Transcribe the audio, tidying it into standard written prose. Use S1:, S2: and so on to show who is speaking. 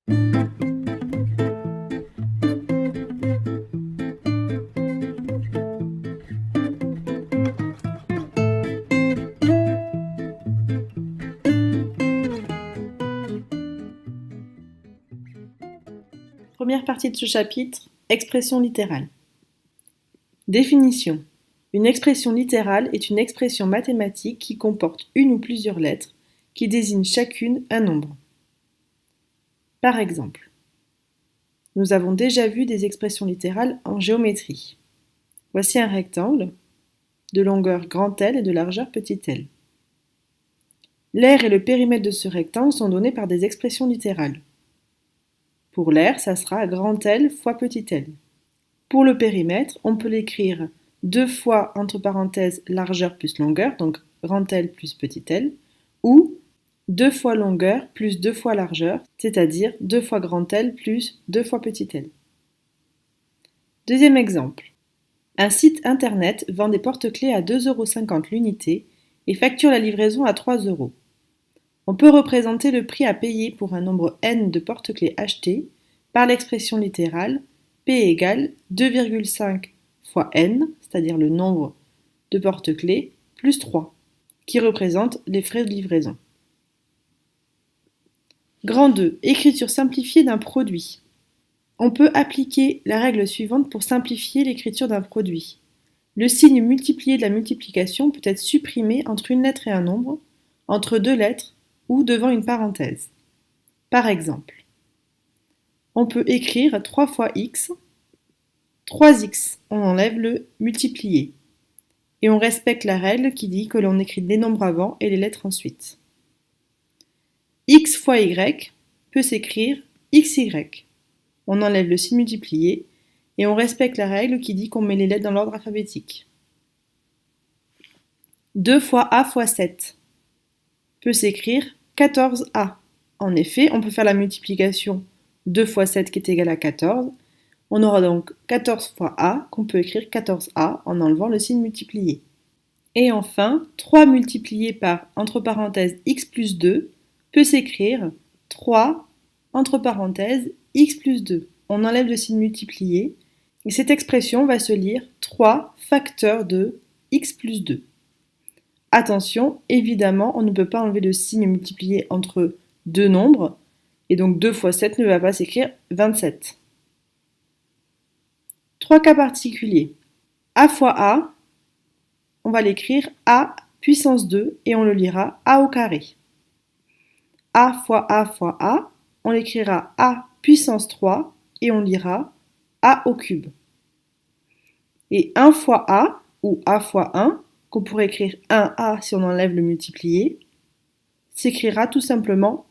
S1: Première partie de ce chapitre, expression littérale. Définition. Une expression littérale est une expression mathématique qui comporte une ou plusieurs lettres qui désignent chacune un nombre. Par exemple, nous avons déjà vu des expressions littérales en géométrie. Voici un rectangle de longueur grand L et de largeur petit l. L'aire et le périmètre de ce rectangle sont donnés par des expressions littérales. Pour l'aire, ça sera grand L fois petit l. Pour le périmètre, on peut l'écrire 2 fois, entre parenthèses, largeur plus longueur, donc grand L plus petit l, ou 2 fois longueur plus 2 fois largeur, c'est-à-dire 2 fois grand L plus 2 fois petit l. Deuxième exemple. Un site internet vend des porte-clés à 2,50 € l'unité et facture la livraison à 3 €. On peut représenter le prix à payer pour un nombre n de porte-clés achetés par l'expression littérale P égale 2,5 fois n, c'est-à-dire le nombre de porte-clés, plus 3, qui représente les frais de livraison. Grand 2. Écriture simplifiée d'un produit. On peut appliquer la règle suivante pour simplifier l'écriture d'un produit. Le signe multiplié de la multiplication peut être supprimé entre une lettre et un nombre, entre deux lettres ou devant une parenthèse. Par exemple, on peut écrire 3 fois x, 3x, on enlève le multiplié. Et on respecte la règle qui dit que l'on écrit les nombres avant et les lettres ensuite. X fois y peut s'écrire xy. On enlève le signe multiplié et on respecte la règle qui dit qu'on met les lettres dans l'ordre alphabétique. 2 fois a fois 7 peut s'écrire 14a. En effet, on peut faire la multiplication 2 fois 7 qui est égal à 14. On aura donc 14 fois a qu'on peut écrire 14a en enlevant le signe multiplié. Et enfin, 3 multiplié par, entre parenthèses, x plus 2 peut s'écrire 3, entre parenthèses, x plus 2. On enlève le signe multiplié et cette expression va se lire 3 facteur de x plus 2. Attention, évidemment, on ne peut pas enlever le signe multiplié entre deux nombres, et donc 2 fois 7 ne va pas s'écrire 27. 3 cas particuliers. A fois A, on va l'écrire A puissance 2 et on le lira A au carré. A fois A, on l'écrira A puissance 3 et on lira A au cube. Et 1 fois A, ou A fois 1, qu'on pourrait écrire 1A si on enlève le multiplié, s'écrira tout simplement